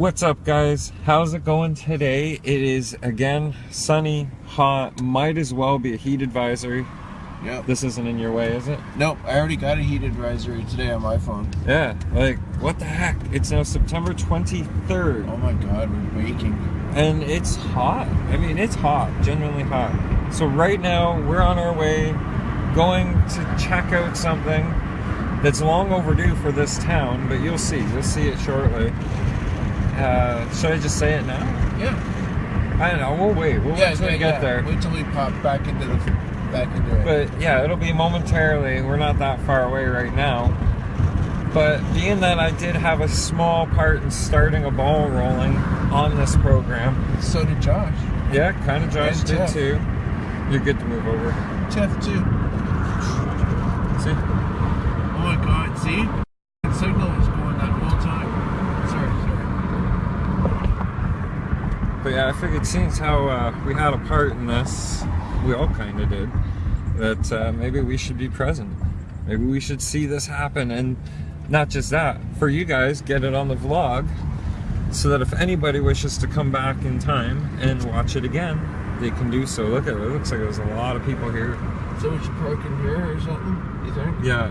What's up, guys? How's it going today? It is again sunny, hot, might as well be a heat advisory. Yep. This isn't in your way, is it? Nope, I already got a heat advisory today on my phone. Yeah, like what the heck? It's now September 23rd. Oh my god, we're baking. And it's hot. I mean, it's hot, genuinely hot. So right now, we're on our way going to check out something that's long overdue for this town, but you'll see it shortly. Should I just say it now? Yeah. I don't know, we'll wait till we get there. Wait till we pop back into it. But yeah, it'll be momentarily. We're not that far away right now. But being that I did have a small part in starting a ball rolling on this program. So did Josh. Yeah, kind of Josh And did Jeff. too. You're good to move over. Jeff too. See? Oh my god, see? The signal was going that whole time. Sorry. But yeah, I figured since how we had a part in this, we all kind of did, that maybe we should be present. Maybe we should see this happen, and not just that, for you guys, get it on the vlog, so that if anybody wishes to come back in time and watch it again, they can do so. Look at it, it looks like there's a lot of people here. So we should park in here or something, you think? Yeah.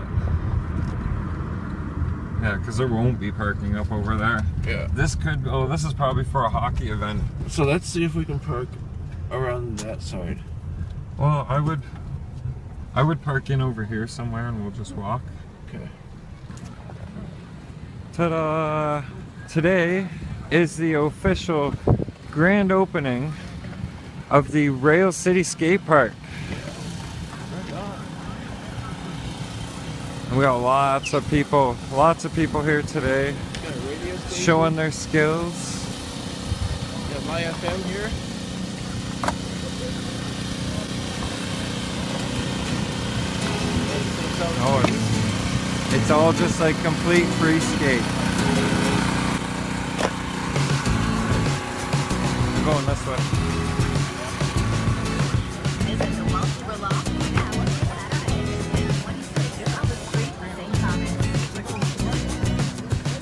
Yeah, because there won't be parking up over there. Yeah. This is probably for a hockey event. So let's see if we can park around that side. Well, I would park in over here somewhere and we'll just walk. Okay. Ta-da! Today is the official grand opening of the Rail City Skate Park. And we got lots of people here today showing their skills. Got my FM here. Oh, it's all just like complete free skate. I'm going this way.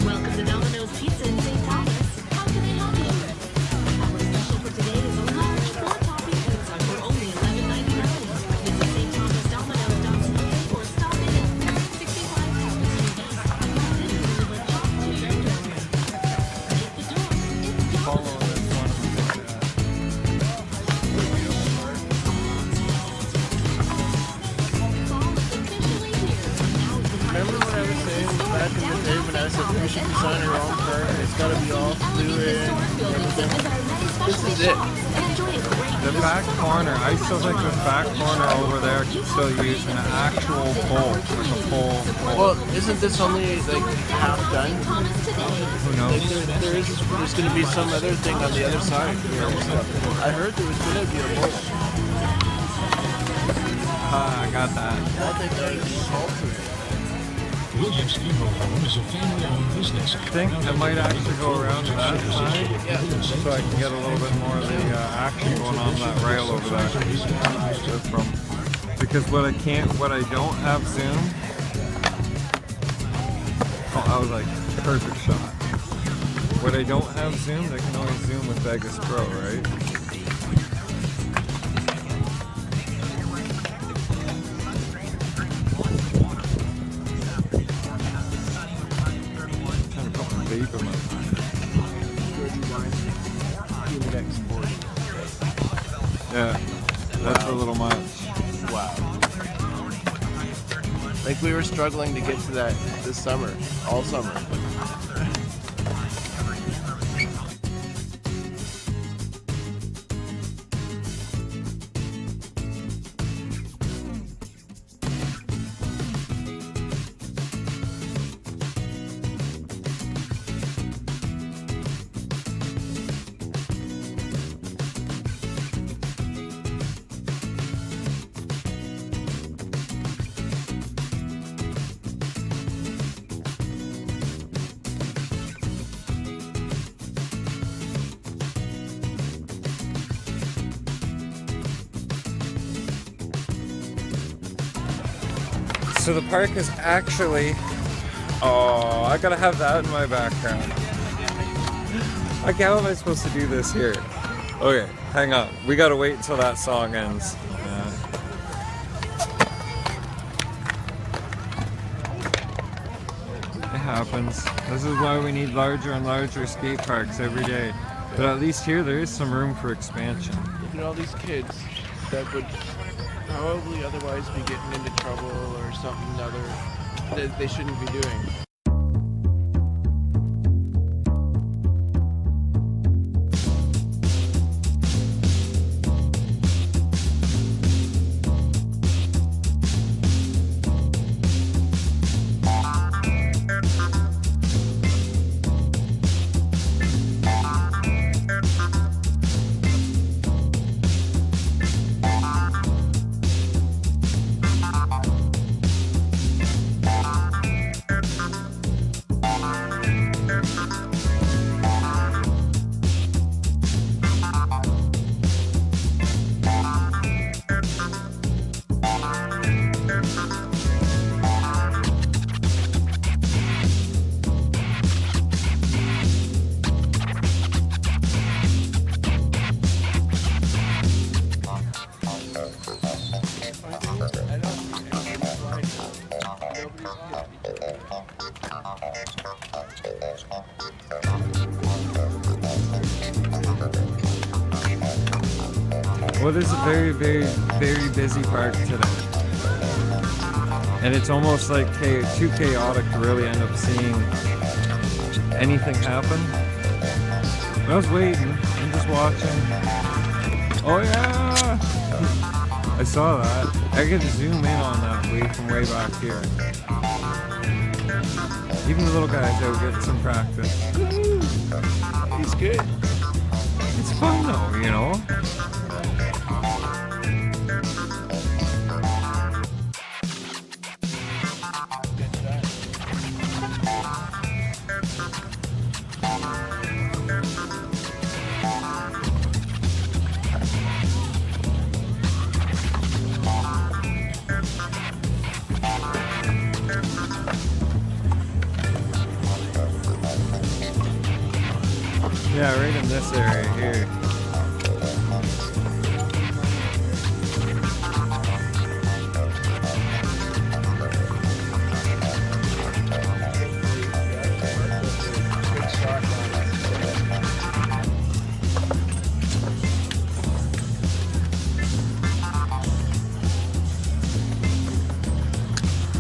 Welcome to Domino's Pizza in St. Thomas. How can I help you? Our special for today is a large 4-topping pizza for only $11.99. Visit st.thomas.domino's.ca or stop in at 65 Thomas Street East. Dinner delivered hot to your door. At the door, it's Follow this one. fall is officially here. Now is the time Remember what I was saying back in the day when I said we should design our own car and it's gotta be all fluid and everything? This is it. The back corner, I still think the back corner over there can still use an actual pole, like a pole. Well, isn't this only like half done? Who knows? There's gonna be some other thing on the other side. I heard there was gonna be a bolt. I got that. I think that would be halted. Williams Funeral Home is a family-owned business. I think I might actually go around to that side Yeah. so I can get a little bit more of the action going on that rail over there. Because what I don't have zoom. Oh, I was like, perfect shot. What I don't have zoom, they can always zoom with Vegas Pro, right? Vape in my Yeah, that's a little much. Wow. Like we were struggling to get to that this summer, all summer. So the park is actually, oh, I gotta have that in my background. Okay, how am I supposed to do this here? Okay, hang on. We gotta wait until that song ends. It happens. This is why we need larger and larger skate parks every day. But at least here there is some room for expansion. Look at all these kids that would probably otherwise be getting into trouble or something other that they shouldn't be doing. Well, this is a very, very, very busy park today. And it's almost like too chaotic to really end up seeing anything happen. But I was waiting and just watching. Oh yeah! I saw that. I get to zoom in on that from way back here. Even the little guys out getting some practice. He's good. It's fun though, you know? Yeah, right in this area here.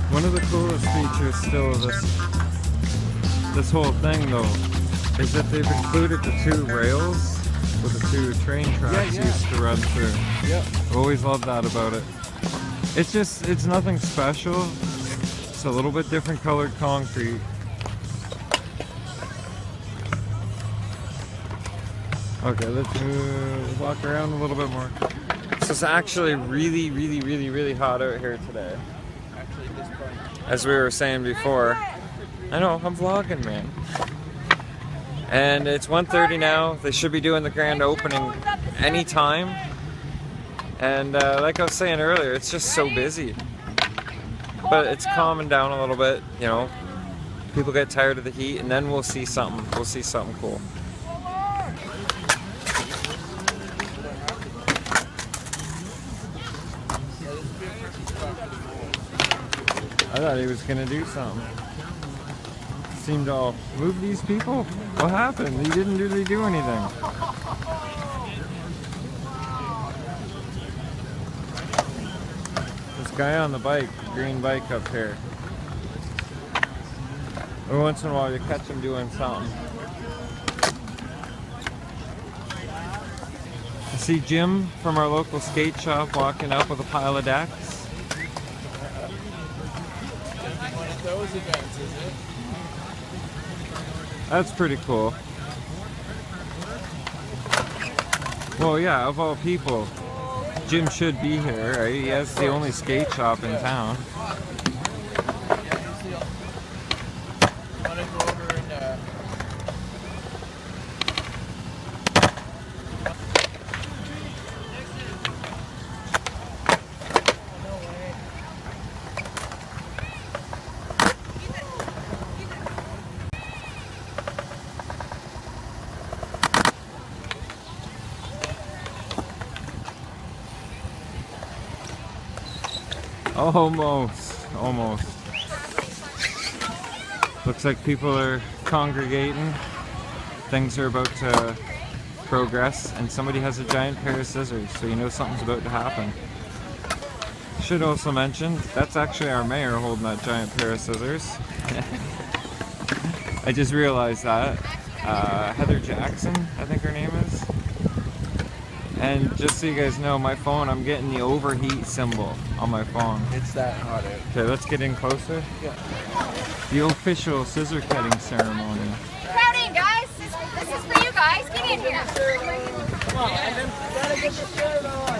One of the coolest features still of this whole thing though is that they've included the two rails with the two train tracks used to run through. Yep. I've always loved that about it. It's nothing special. It's a little bit different colored concrete. Okay, let's walk around a little bit more. So it's actually really, really, really, really hot out here today. Actually, this part. As we were saying before. I know, I'm vlogging, man. And it's 1:30 now. They should be doing the grand opening anytime. And like I was saying earlier, it's just so busy. But it's calming down a little bit, you know. People get tired of the heat, and then we'll see something. We'll see something cool. I thought he was gonna do something. Seemed to all move these people. What happened? He didn't really do anything. This guy on the bike, green bike up here. Every once in a while you catch him doing something. I see Jim from our local skate shop walking up with a pile of decks. One of those events, is it? That's pretty cool. Well, yeah, of all people, Jim should be here, right? He has the only skate shop in town. Want to go over and Almost. Looks like people are congregating. Things are about to progress, and somebody has a giant pair of scissors, so you know something's about to happen. Should also mention, that's actually our mayor holding that giant pair of scissors. I just realized that. Heather Jackson, I think her name is. And just so you guys know, my phone, I'm getting the overheat symbol on my phone. It's that hot out. Okay, let's get in closer. Yeah. The official scissor cutting ceremony. Crowd in, guys. This is for you guys. Get in here. Come on, and then gotta get the shirt on.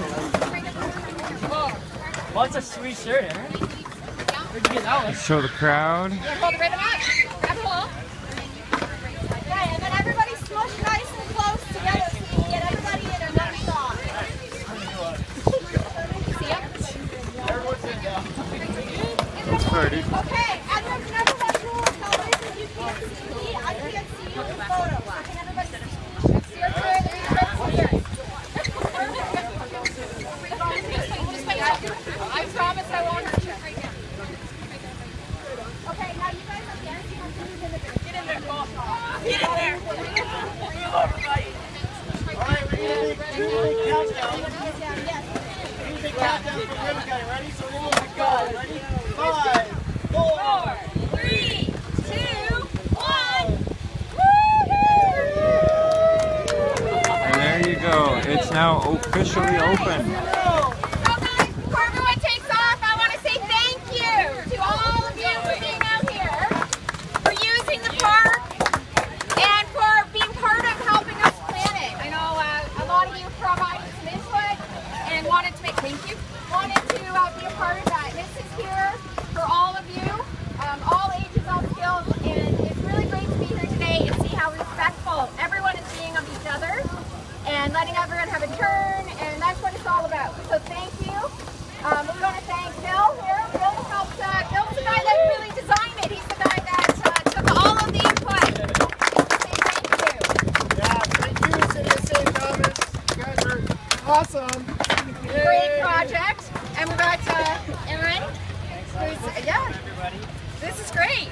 Oh, it's a sweet shirt, Aaron. Where'd you get that one? Let's show the crowd. You want to hold the ribbon up? Grab a hold. Okay, and then everybody smush nice and close together so you can get everybody in a nice shot. See ya? Let's party. Okay, and there's another one rule. Fellas, if you can't see me, I can't see you in the photo. So can everybody see your turn? I promise I won't hurt you. Okay, now you guys are dancing on food in the Get in there, Paul. Get in there. Alright, we're gonna do a countdown. Yes. Big countdown for ribbon cutting. Ready? So we're gonna go. Ready? 5, 4, 3, 2, 1. And there you go. It's now officially open. So guys, before everyone takes off, I want to say thank you to all of you for being out here, for using the park, and for being part of helping us plan it. I know a lot of you provided some input and wanted to be a part of that. This is here for all of you, all ages, all skills, and it's really great to be here today and see how respectful everyone is being of each other and letting everyone have a turn, and that's what it's all about. So thank you. We want to thank Bill here. Bill helped. Bill's the guy that really designed it. He's the guy that took all of the input. Thank you. Yeah, thank you, City of St. Thomas. You guys are awesome. Great project. And we've got Aaron. Yeah. This is great.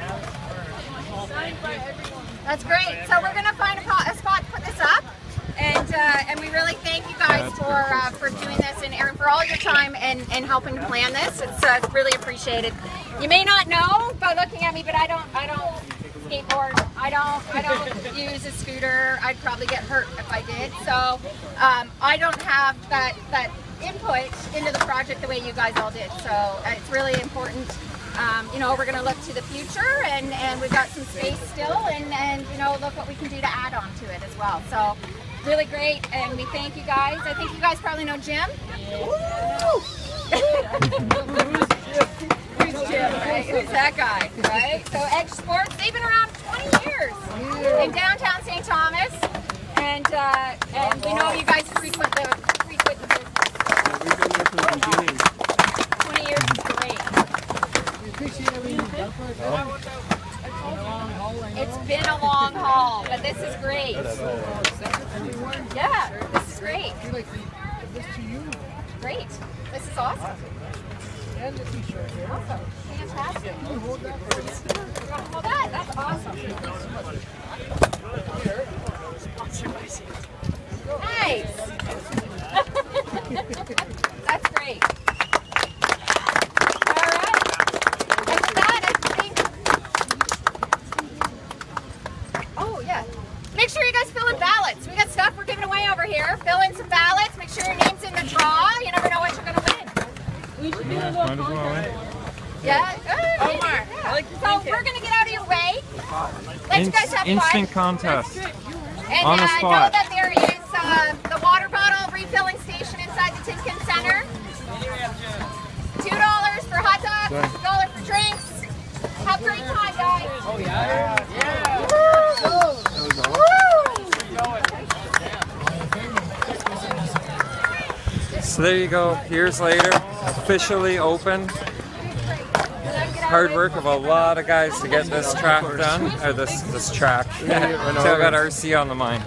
That's great. So we're gonna find a spot to put this up, and we really thank you guys for doing this, and Aaron for all your time and helping to plan this. It's really appreciated. You may not know by looking at me, but I don't skateboard. I don't use a scooter. I'd probably get hurt if I did. So I don't have that input into the project the way you guys all did. So it's really important. We're going to look to the future, and we've got some space still, and look what we can do to add on to it as well. So really great, and we thank you guys. I think you guys probably know Jim. Who's Jim, right? Who's that guy, right? So Edge Sports, they've been around 20 years in downtown St. Thomas, and we know you guys frequent the business. We've been there from the beginning. 20 years is great. It's been a long haul, but this is great. Yeah, this is great. Great. This is awesome. Awesome. Fantastic. Hold that. That's awesome. Nice. That's great. Make sure you guys fill in ballots. We got stuff we're giving away over here. Fill in some ballots. Make sure your name's in the draw. You never know what you're going to win. We should do a little contest. Yeah. Omar. Yeah. So we're going to get out of your way. Let you guys have fun. Instant contest. And on the spot. know that there is the water bottle refilling station inside the Timken Center. $2 for hot dogs, $1 for drinks. Have a great time, guys. Oh, yeah? Yeah. So there you go, years later, officially open. Hard work of a lot of guys to get this track done, or this track. So I got RC on the mind.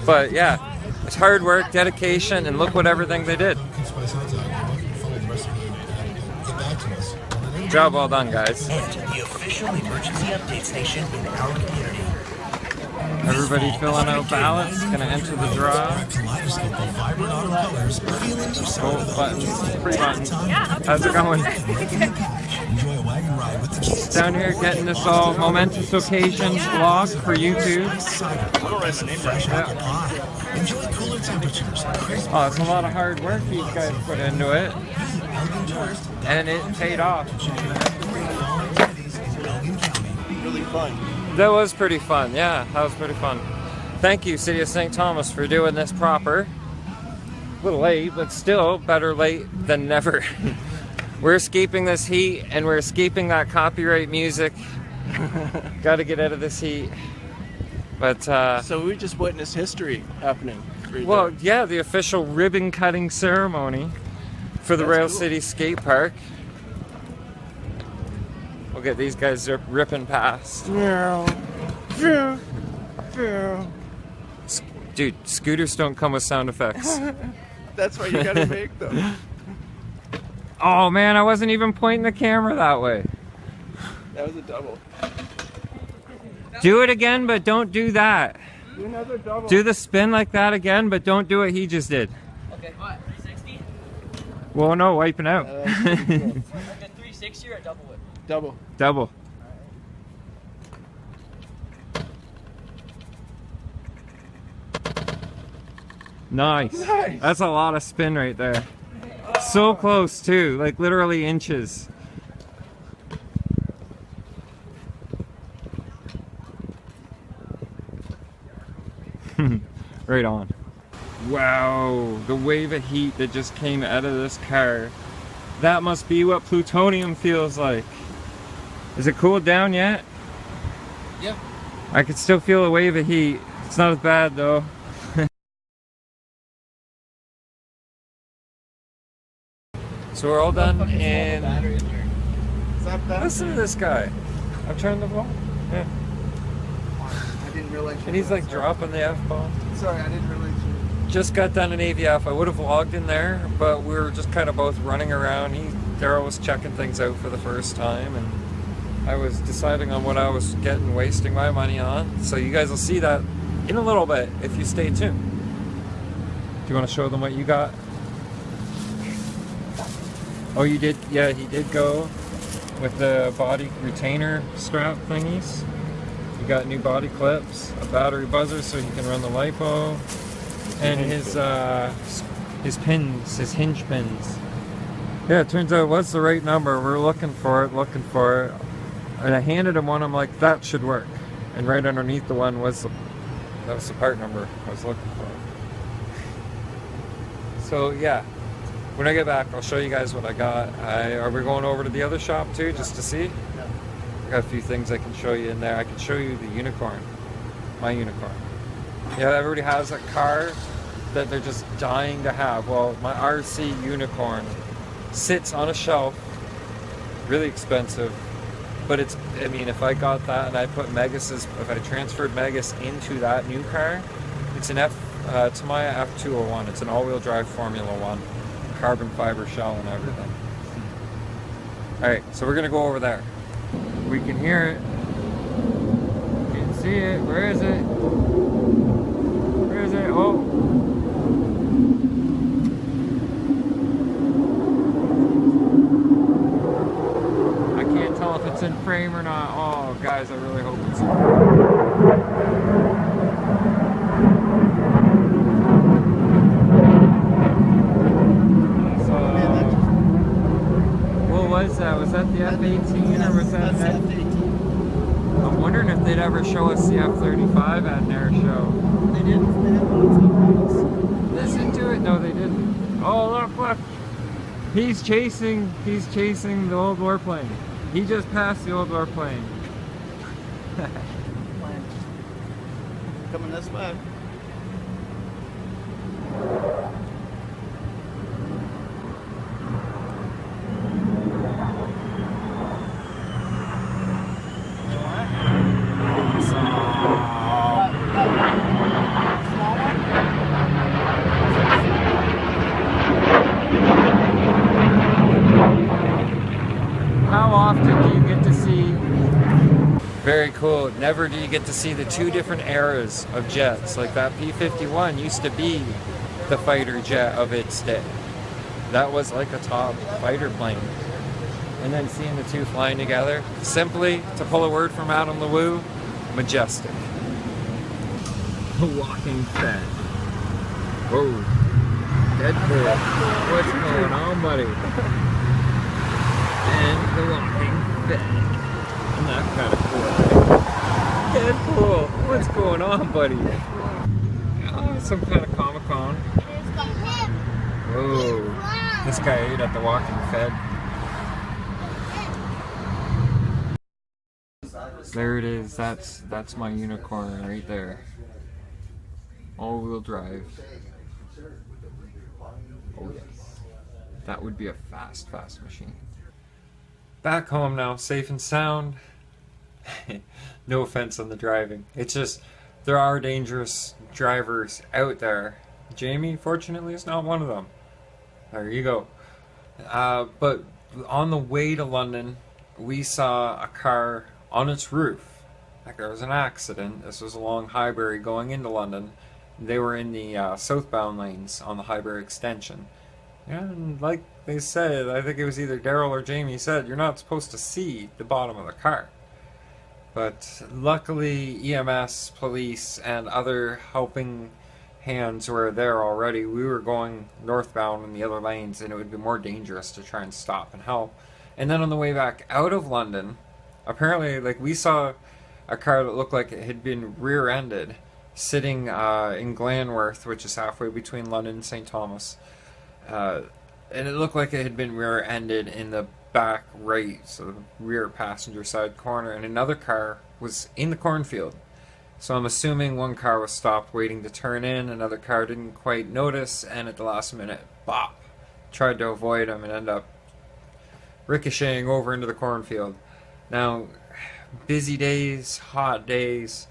But yeah, it's hard work, dedication, and look what everything they did. Job well done, guys. And the official emergency update station in our community. Everybody filling out ballots, gonna enter the draw. Kaleidoscope of vibrant autumn colors. Oh, buttons, free buttons. How's it going? Enjoy a wagon ride with the kids. Down here getting this all momentous occasion vlog for YouTube. Fresh apple pie. Enjoy cooler temperatures. Crisp Oh, it's a lot of hard work these guys put into it. Elgin toast. And it paid off. Activities in Elgin County. Really fun. That was pretty fun, yeah, that was pretty fun. Thank you, City of St. Thomas, for doing this proper. A little late, but still better late than never. We're escaping this heat, and we're escaping that copyright music. Gotta get out of this heat. But, So we just witnessed history happening. Right well, there. yeah, the official ribbon cutting ceremony for the That's Rail cool. City Skate Park. We'll get these guys ripping past. Dude, scooters don't come with sound effects. That's what you gotta make them. Oh man, I wasn't even pointing the camera that way. That was a double. Do it again, but don't do that. Do another double. Do the spin like that again, but don't do what he just did. Okay, what? 360? Well, no, wiping out. Like a 360 or a double whip? Double. Double. Nice. Nice. That's a lot of spin right there. So close too, like literally inches. Right on. Wow, the wave of heat that just came out of this car. That must be what plutonium feels like. Is it cooled down yet? Yeah. I could still feel a wave of heat. It's not as bad though. So we're all done and Is that bad? listen to this guy. I'm trying to vlog. Yeah. I didn't realize. And he's like dropping the F-bomb. Sorry, I didn't realize you. Just got done in AVF. I would have vlogged in there, but we were just kind of both running around. Daryl was checking things out for the first time, and I was deciding on what I was wasting my money on. So you guys will see that in a little bit if you stay tuned. Do you want to show them what you got? Oh, you did? Yeah, he did go with the body retainer strap thingies. You got new body clips, a battery buzzer so he can run the LiPo, and his pins, his hinge pins. Yeah, it turns out it was the right number. We're looking for it. And I handed him one, I'm like, that should work. And right underneath the one was the part number I was looking for. So yeah, when I get back, I'll show you guys what I got. Are we going over to the other shop too, just to see? Yeah. I got a few things I can show you in there. I can show you the unicorn, my unicorn. Yeah, everybody has a car that they're just dying to have. Well, my RC unicorn sits on a shelf, really expensive, but it's, I mean, if I got that and I put Megus's, if I transferred Megus into that new car, it's an Tamiya F201. It's an all-wheel drive Formula One, carbon fiber shell and everything. All right, so we're gonna go over there. We can hear it. You can see it. Where is it? Where is it? Oh. I can't tell if it's in frame or not. Oh, guys, I really hope it's What was that? Was that the F-18 or was that That's an the F-18. I'm wondering if they'd ever show us the F-35 at an air show. They didn't. Listen to it? No, they didn't. Oh, look. He's chasing the old warplane. He just passed the old warplane. Coming this way. How Very cool. Never do you get to see the two different eras of jets. Like that P-51 used to be the fighter jet of its day. That was like a top fighter plane. And then seeing the two flying together, simply, to pull a word from Adam LeWoo, majestic. The walking Fed. Whoa. Deadpool. What's going on, buddy? And the walking Fed. Isn't that kind of cool? Deadpool. What's going on, buddy? Oh, some kind of Comic-Con. Whoa. This guy ate at the walking Fed. There it is. That's my unicorn right there. All-wheel drive. Oh yes. That would be a fast machine. Back home now, safe and sound. No offense on the driving. It's just, there are dangerous drivers out there. Jamie, fortunately, is not one of them. There you go. But on the way to London, we saw a car on its roof. Like there was an accident. This was along Highbury going into London. They were in the southbound lanes on the Highbury extension. And like they said, I think it was either Daryl or Jamie said, you're not supposed to see the bottom of the car. But luckily EMS, police, and other helping hands were there already. We were going northbound in the other lanes and it would be more dangerous to try and stop and help. And then on the way back out of London, apparently, like, we saw a car that looked like it had been rear-ended sitting in Glanworth, which is halfway between London and St. Thomas. And it looked like it had been rear-ended in the back right, so the rear passenger side corner, and another car was in the cornfield. So I'm assuming one car was stopped waiting to turn in, another car didn't quite notice, and at the last minute, bop, tried to avoid him and ended up ricocheting over into the cornfield. Now, busy days, hot days,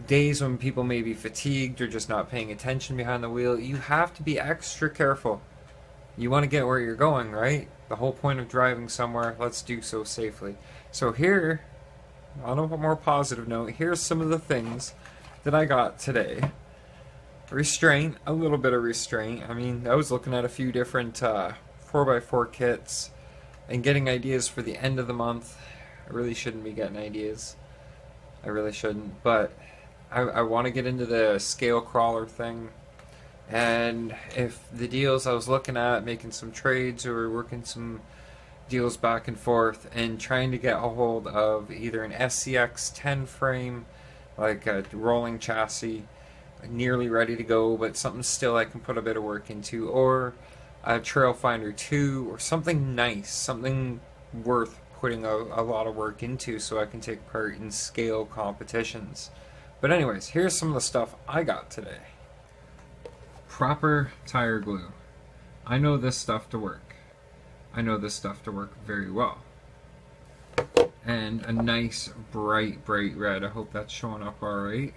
days when people may be fatigued or just not paying attention behind the wheel, you have to be extra careful. You want to get where you're going, right? The whole point of driving somewhere, let's do so safely. So here, on a more positive note, here's some of the things that I got today. Restraint, a little bit of restraint. I mean, I was looking at a few different 4x4 kits and getting ideas for the end of the month. I really shouldn't be getting ideas. I really shouldn't, but I want to get into the scale crawler thing. And if the deals I was looking at, making some trades or working some deals back and forth and trying to get a hold of either an SCX 10 frame, like a rolling chassis, nearly ready to go, but something still I can put a bit of work into, or a Trailfinder 2, or something nice, something worth putting a lot of work into so I can take part in scale competitions. But anyways, here's some of the stuff I got today. Proper tire glue. I know this stuff to work. I know this stuff to work very well. And a nice bright red. I hope that's showing up alright.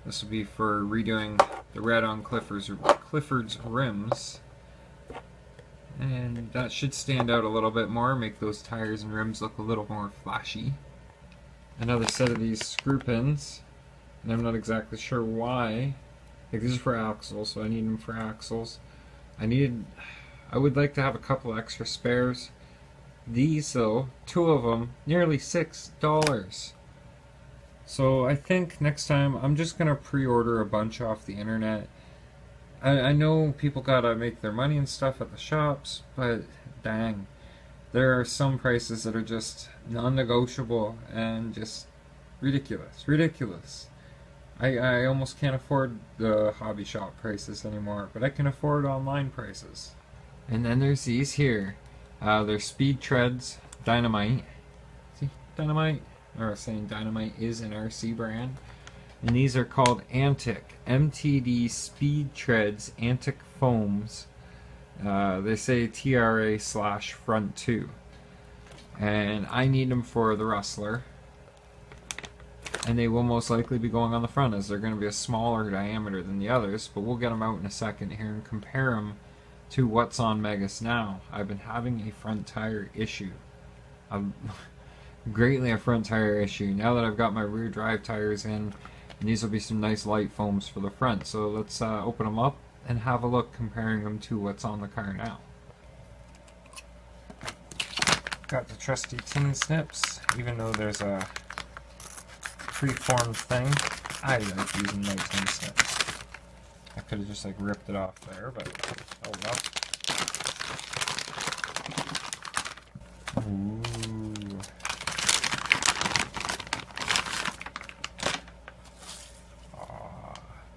This will be for redoing the red on Clifford's rims. And that should stand out a little bit more, make those tires and rims look a little more flashy. Another set of these screw pins, and I'm not exactly sure why. Like, these are for axles, so I need them for axles. I would like to have a couple extra spares. These though, two of them, nearly $6. So I think next time I'm just gonna pre-order a bunch off the internet. I know people gotta make their money and stuff at the shops, but dang, there are some prices that are just non-negotiable and just ridiculous. I almost can't afford the hobby shop prices anymore, but I can afford online prices. And then there's these here. They're Speed Treads Dynamite. See, Dynamite? Or saying Dynamite is an RC brand. And these are called Antic. MTD Speed Treads Antic Foams. They say TRA/front 2. And I need them for the Rustler. And they will most likely be going on the front, as they're going to be a smaller diameter than the others, but we'll get them out in a second here and compare them to what's on Megas now. I've been having a front tire issue. greatly a front tire issue. Now that I've got my rear drive tires in, and these will be some nice light foams for the front. So let's open them up and have a look, comparing them to what's on the car now. Got the trusty tin snips, even though there's a preformed thing. I like using my tin snips. I could have just like ripped it off there, but oh well. Ooh. Ah,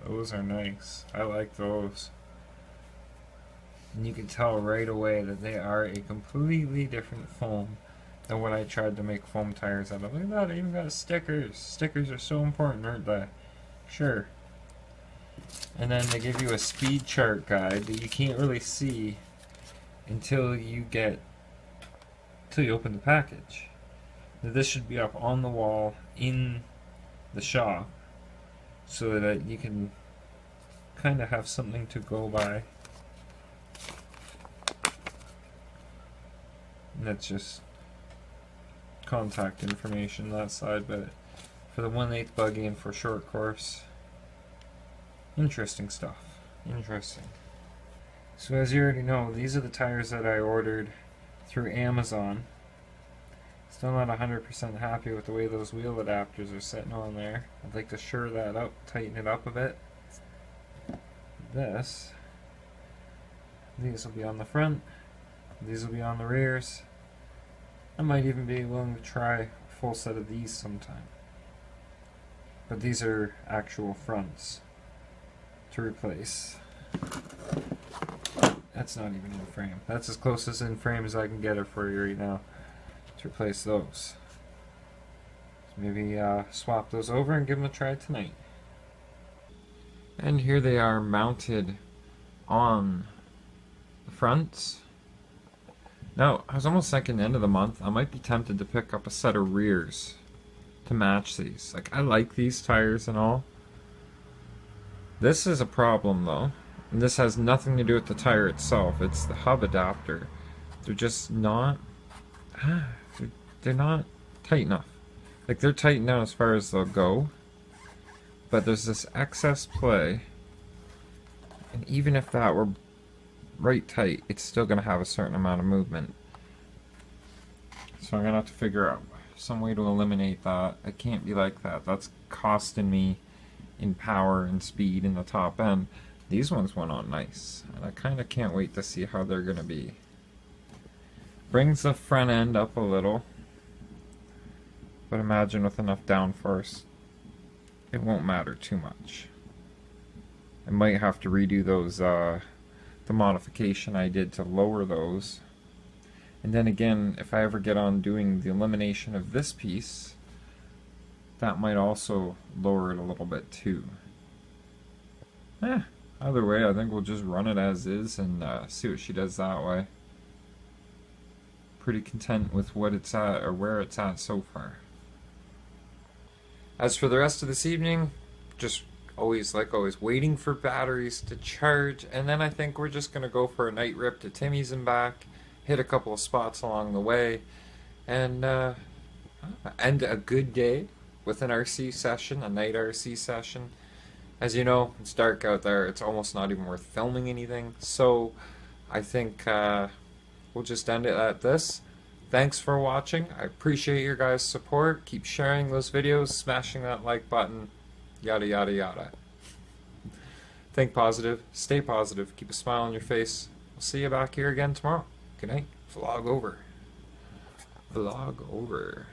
those are nice. I like those. And you can tell right away that they are a completely different foam than what I tried to make foam tires out of. Look at that, I even got stickers. Stickers are so important, aren't they? Sure. And then they give you a speed chart guide that you can't really see until you open the package. Now, this should be up on the wall in the shop so that you can kind of have something to go by. And that's just contact information that side, but for the 1/8 buggy and for short course, interesting stuff. Interesting. So as you already know, these are the tires that I ordered through Amazon. Still not 100% happy with the way those wheel adapters are sitting on there. I'd like to shore that up, tighten it up a bit. These will be on the front, these will be on the rears. I might even be willing to try a full set of these sometime. But these are actual fronts to replace. That's not even in frame. That's as close as in frame as I can get it for you right now to replace those. So maybe swap those over and give them a try tonight. And here they are mounted on the fronts. Now, I was almost thinking the end of the month, I might be tempted to pick up a set of rears to match these. Like, I like these tires and all. This is a problem though, and this has nothing to do with the tire itself. It's the hub adapter. They're just not, they're not tight enough. Like, they're tight enough as far as they'll go, but there's this excess play, and even if that were right tight, it's still going to have a certain amount of movement. So I'm going to have to figure out some way to eliminate that. It can't be like that. That's costing me in power and speed in the top end. These ones went on nice, and I kind of can't wait to see how they're going to be. Brings the front end up a little, but imagine with enough downforce, it won't matter too much. I might have to redo those, the modification I did to lower those. And then again, if I ever get on doing the elimination of this piece, that might also lower it a little bit too. Either way, I think we'll just run it as is and see what she does that way. Pretty content with what it's at, or where it's at so far. As for the rest of this evening, just always, like always, waiting for batteries to charge, and then I think we're just going to go for a night rip to Timmy's and back, hit a couple of spots along the way, and end a good day with an RC session, a night RC session. As you know, it's dark out there, it's almost not even worth filming anything, so I think we'll just end it at this. Thanks for watching. I appreciate your guys' support. Keep sharing those videos, smashing that like button, yada yada yada. Think positive, stay positive, keep a smile on your face. We'll see you back here again tomorrow. Good night. Vlog over. Vlog over.